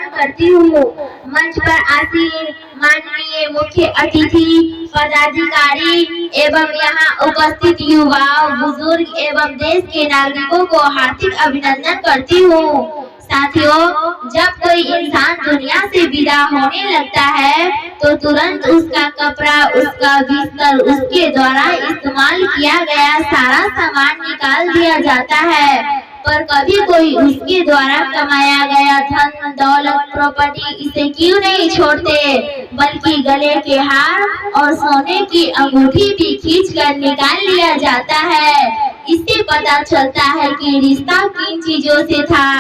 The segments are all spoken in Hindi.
नमन करती हूँ। मंच पर आसीन माननीय मुख्य अतिथि, पदाधिकारी एवं यहाँ उपस्थित युवा, बुजुर्ग एवं देश के नागरिकों को हार्दिक अभिनंदन करती हूँ। साथियों, जब कोई इंसान दुनिया से विदा होने लगता है तो तुरंत उसका कपड़ा, उसका बिस्तर, उसके द्वारा इस्तेमाल किया गया सारा सामान निकाल दिया जाता है, पर कभी कोई उसके द्वारा कमाया गया धन दौलत प्रॉपर्टी इसे क्यों नहीं छोड़ते, बल्कि गले के हार और सोने की अंगूठी भी खींच कर निकाल लिया जाता है। इससे पता चलता है कि रिश्ता किन चीजों से था,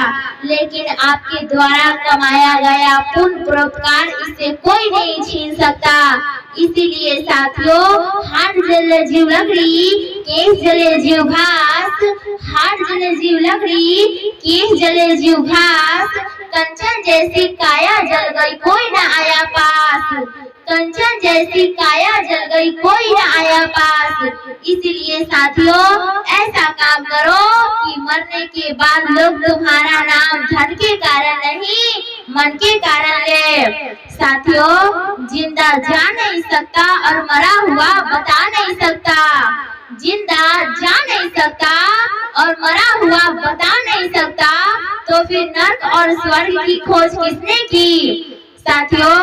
लेकिन आपके द्वारा कमाया गया पुण्य परोपकार इसे कोई नहीं छीन सकता। इसीलिए साथियों, हाथ जले जीव लकड़ी, केस जले जीव घास, हाथ जले जीव लकड़ी, केस जले जीव घास, कंचन जैसी काया जल गई कोई न आया पास, कंचन जैसी काया जल गई कोई न आया पास। इसलिए साथियों, ऐसा काम करो कि मरने के बाद लोग तुम्हारा नाम धन के कारण नहीं, मन के कारण ले। साथियों, जिंदा जा नहीं सकता और मरा हुआ बता नहीं सकता, जिंदा जा नहीं सकता और मरा हुआ बता नहीं सकता, तो फिर नर्क और स्वर्ग की खोज किसने की। साथियों,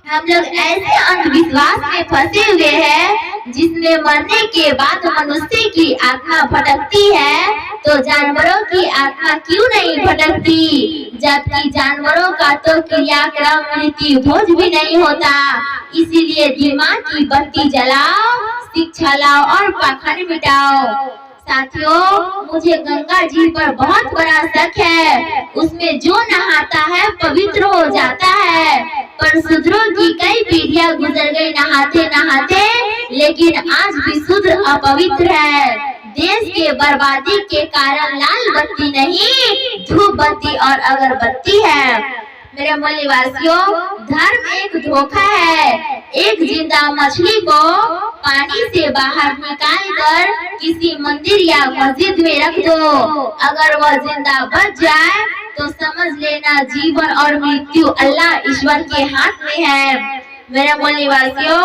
हम लोग ऐसे अंधविश्वास में फंसे हुए हैं जिसमें मरने के बाद मनुष्य की आत्मा भटकती है, तो जानवरों की आत्मा क्यों नहीं भटकती, जबकि जानवरों का तो क्रियाक्रम मृत्यु भोज भी नहीं होता। इसीलिए दिमाग की बत्ती जलाओ, शिक्षा लाओ और पाखंड मिटाओ। साथियों, मुझे गंगा जी पर बहुत बड़ा शक है, उसमें जो नहाता है पवित्र हो जाता है, पर शूद्रों की कई पीढ़ियां गुजर गई नहाते नहाते, लेकिन आज भी शूद्र अपवित्र है। देश के बर्बादी के कारण लाल बत्ती नहीं, धूप बत्ती और अगरबत्ती है। मेरे मूल्यवासियों, धर्म एक धोखा है। एक जिंदा मछली को पानी से बाहर निकाल कर किसी मंदिर या मस्जिद में रख दो, अगर वह जिंदा बच जाए तो समझ लेना जीवन और मृत्यु अल्लाह ईश्वर के हाथ में है। मेरे मूल्यवासियों,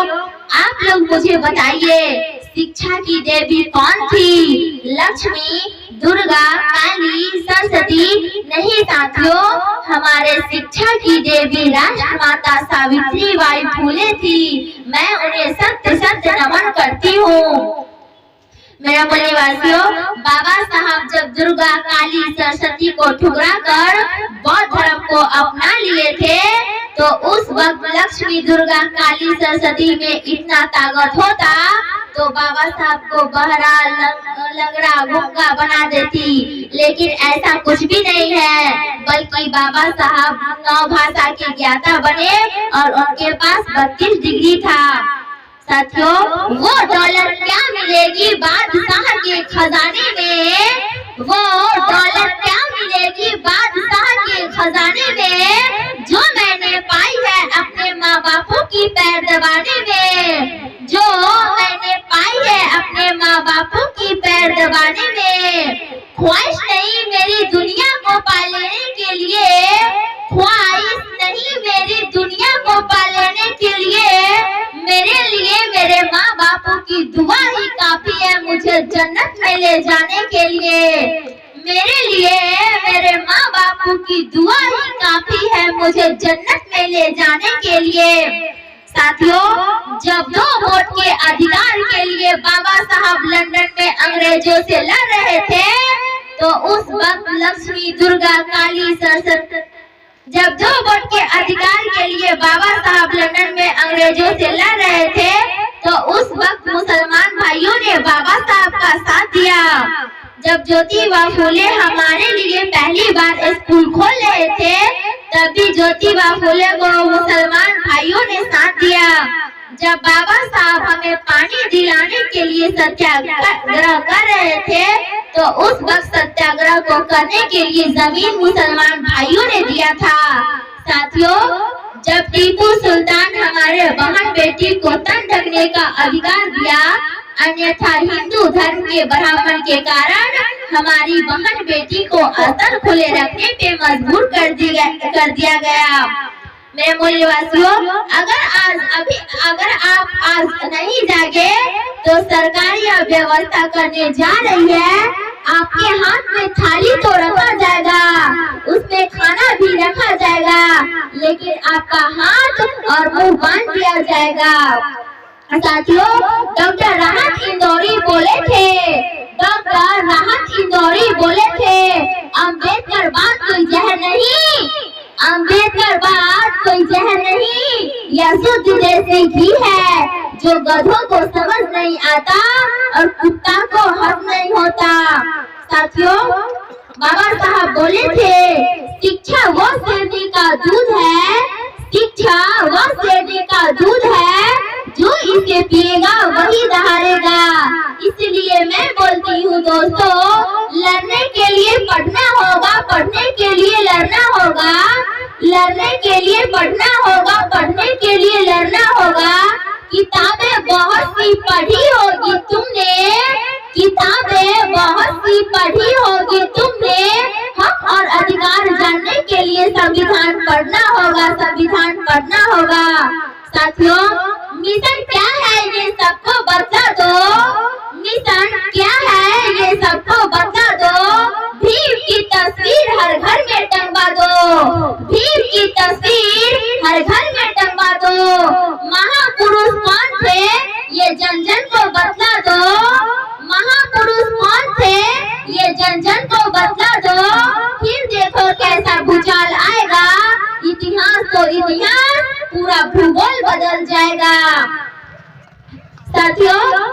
आप लोग मुझे बताइए, शिक्षा की देवी कौन थी? लक्ष्मी, दुर्गा, काली, सरस्वती नहीं साथियों, हमारे शिक्षा की देवी राष्ट्रमाता सावित्री बाई फुले थी। मैं उन्हें सत्य सत्य नमन करती हूँ। मेरे परिवासियों, बाबा साहब जब दुर्गा, काली, सरस्वती को ठुकरा कर बौद्ध धर्म को अपना लिए थे, तो उस वक्त लक्ष्मी, दुर्गा, काली, सरस्वती में इतना ताकत होता तो बाबा साहब को बहरा, लंगड़ा, गूंगा बना देती, लेकिन ऐसा कुछ भी नहीं है, बल्कि बाबा साहब 9 भाषा के ज्ञाता बने और उनके पास 32 डिग्री था। साथियों, वो दौलत क्या मिलेगी बादशाह के खजाने में, वो दौलत क्या मिलेगी बादशाह के खजाने में, जो मैंने पाई है अपने माँ बापों की पैर दबाने में, जो मैंने पाई है अपने माँ बापों की पैर दबाने में। ख्वाहिश नहीं मेरी दुनिया को पा लेने के लिए, ख्वाहिश नहीं मेरी दुनिया को पा लेने के लिए, मेरे लिए मेरे माँ बापों की दुआ ही काफी है मुझे जन्नत में ले जाने के लिए, मेरे लिए मेरे माँ बापों की दुआ ही काफी है मुझे जन्नत में ले जाने के लिए। साथियों, जब 2 वोट के अधिकार के लिए बाबा साहब लंदन में अंग्रेजों से लड़ रहे थे, तो उस वक्त लक्ष्मी, दुर्गा, काली, सरस्वती, जब 2 वोट के अधिकार के लिए बाबा साहब लंदन में अंग्रेजों से लड़ रहे थे, तो उस वक्त मुसलमान भाइयों ने बाबा साहब का साथ दिया। जब ज्योतिबा फूले हमारे लिए पहली बार स्कूल खोल रहे थे, तभी ज्योतिबा फूले को मुसलमान भाइयों ने साथ दिया। जब बाबा साहब हमें पानी दिलाने के लिए सत्याग्रह कर रहे थे, तो उस वक्त सत्याग्रह को करने के लिए जमीन मुसलमान भाइयों ने दिया था। साथियों, जब टीपू सुल्तान हमारे बहन बेटी को तन ढकने का अधिकार दिया, अन्यथा हिंदू धर्म के ब्राह्मण के कारण हमारी बहन बेटी को आसन खुले रखने पे मजबूर कर दिया गया। मेरे मूल्यवासियों, अगर आप आज नहीं जागे तो सरकार यह व्यवस्था करने जा रही है। आपके हाथ में थाली तो रखा जाएगा, उसमें खाना भी रखा जाएगा, लेकिन आपका हाथ और मुंह बांध दिया जाएगा। साथियों, डॉक्टर राहत इंदौरी बोले थे, अम्बेडकर बात कोई जहर नहीं, अम्बेडकर बात कोई जहर नहीं, यह शुद्ध देसी घी है जो गधों को समझ नहीं आता और कुत्ता को हक नहीं होता। साथियों, बाबा साहब बोले थे, शिक्षा वो शेरनी का दूध है, शिक्षा वो शेरनी का दूध है, जो इसे पिएगा वही दहाड़ेगा। इसलिए मैं बोलती हूँ दोस्तों, लड़ने के लिए पढ़ना होगा, पढ़ने के लिए लड़ना होगा, लड़ने के लिए पढ़ना होगा, पढ़ने के लिए लड़ना होगा। किताबें बहुत सी पढ़ी होगी तुमने, किताबें बहुत सी पढ़ी होगी तुमने, हक और अधिकार जानने के लिए संविधान पढ़ना होगा, संविधान पढ़ना होगा। साथियों, मिशन क्या है ये सबको बता दो, मिशन क्या है ये सबको बता दो। भीम की तस्वीर हर घर में टंगवा दो, भीम की तस्वीर हर घर में टंगवा दो। महापुरुष कौन थे ये जन जन को बतला दो, महापुरुष कौन थे ये जन जन को बतला दो। फिर देखो कैसा भूचाल आएगा, इतिहास तो इतिहास, पूरा भूगोल बदल जाएगा। साथियों,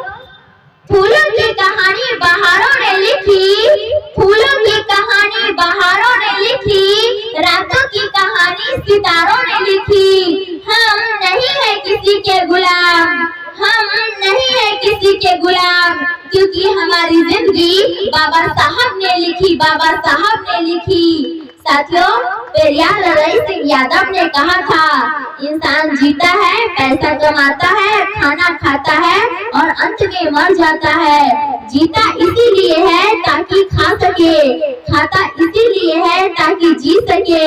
फूलों की कहानी बहारों ने लिखी, फूलों की कहानी बहारों ने लिखी, रातों की कहानी सितारों ने लिखी। हम नहीं है किसी के गुलाम, हम नहीं है किसी के गुलाम, क्योंकि हमारी जिंदगी बाबा साहब ने लिखी, बाबा साहब ने लिखी। साथियों, पेरियार लड़ाई सिंह यादव ने कहा था, इंसान जीता है, पैसा कमाता है, खाना खाता है और अंत में मर जाता है। जीता इसीलिए है ताकि खा सके, खाता इसीलिए है ताकि जी सके,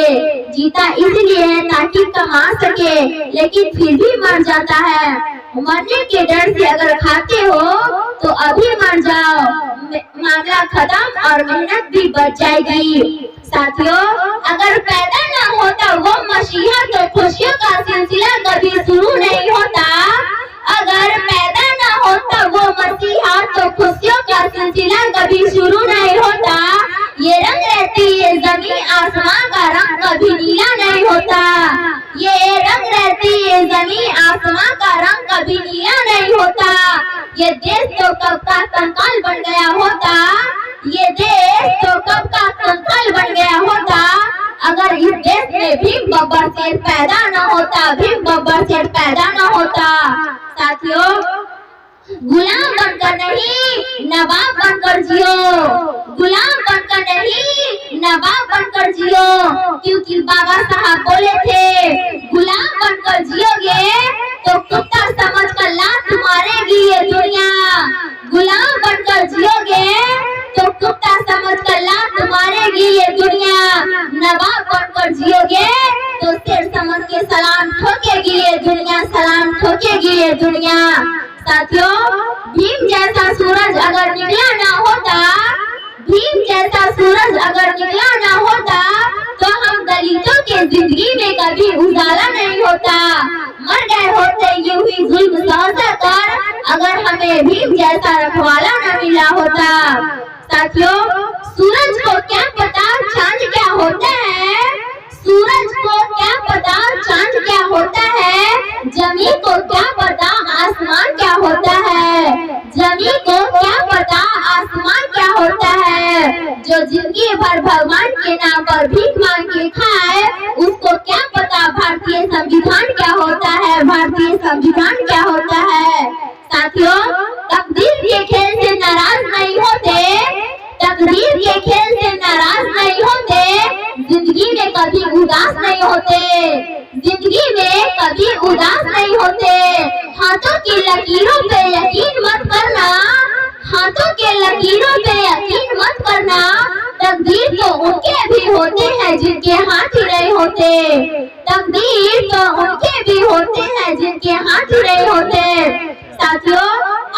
जीता इसीलिए है ताकि कमा सके, लेकिन फिर भी मर जाता है। मरने के डर से अगर खाते हो तो अभी मर जाओ, मामला खत्म और मेहनत भी बच जाएगी। साथियों, अगर पैदा ना होता वो मसीहा तो खुशियों का सिलसिला कभी शुरू नहीं होता, अगर पैदा ना होता वो मसीहा तो खुशियों का सिलसिला कभी शुरू नहीं होता। ये रंग रहती है जमीन आसमां का रंग कभी नीला नहीं होता, ये रंग रहती है जमीन आसमां का रंग कभी नीला नहीं होता। ये देश तो कब का कंकाल बन गया होता, ये देश तो कब का कंकाल बन गया होता, अगर इस देश में भीम बब्बर शेर पैदा न होता, भीम बब्बर शेर पैदा न होता। साथियों, गुलाम बनकर नहीं नवाब बनकर जियो, गुलाम बनकर नहीं नवाब बनकर जियो, क्योंकि बाबा साहब बोले थे, गुलाम बनकर जियोगे तो कुत्ता समझकर लात मारेगी ये दुनिया, गुलाम बनकर जियोगे तो कुत्ता समझकर लात मारेगी ये दुनिया, नवाब बनकर जियोगे तो शेर समझ के सलाम ठोकेगी ये दुनिया, सलाम ठोकेगी ये दुनिया। साथियों, भीम जैसा सूरज अगर निकला ना होता, भीम जैसा सूरज अगर निकला ना होता तो हम दलितों के जिंदगी में कभी उजाला नहीं होता, मर गए होते यूं ही जुल्म सहकर, अगर हमें भीम जैसा रखवाला न मिला होता। साथियों, सूरज को क्या पता चांद क्या होता है, सूरज को क्या पता चांद क्या होता है, जमीन को क्या पता आसमान क्या होता है, जमीन को क्या पता आसमान क्या होता है। जो जिंदगी भर भगवान के नाम पर भीख मांग के खाए, उसको क्या पता भारतीय संविधान क्या होता है, भारतीय संविधान क्या होता है। साथियों, तकदीर के खेल से नाराज नहीं होते, तकदीर के खेल से नाराज नहीं होते, जिंदगी में कभी उदास नहीं होते, जिंदगी में कभी उदास नहीं होते। हाथों की लकीरों पे यकीन मत करना, हाथों के लकीरों पे यकीन मत करना। तकदीर तो उनके भी होते हैं जिनके हाथ ही नहीं होते, तकदीर तो उनके भी होते हैं जिनके हाथ ही नहीं होते। साथियों,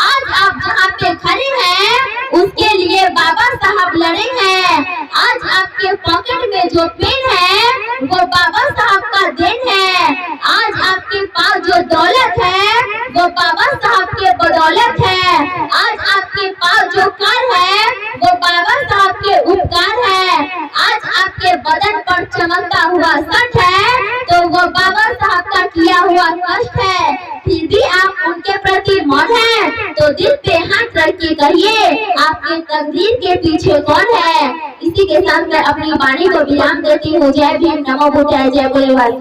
आज आप जहाँ पे खड़े हैं उसके लिए बाबा साहब लड़े हैं। आज आपके पॉकेट में जो पेन है वो बाबा साहब का देन है। आज आपके पास जो दौलत है वो बाबा साहब के बदौलत है। आज आपके पास जो कार है वो बाबा साहब के उपकार है। आज आपके बदन पर चमकता हुआ शर्ट है तो वो बाबा साहब का किया हुआ कष्ट है। फिर भी आप उनके प्रति मौन है तो दिल पे हाथ रख के कहिए आपके तकदीर के पीछे कौन है। इसी के साथ मैं अपनी वाणी को विराम देती हूँ। जय भीम, नमो बुद्धाय, जय भोलेवाल।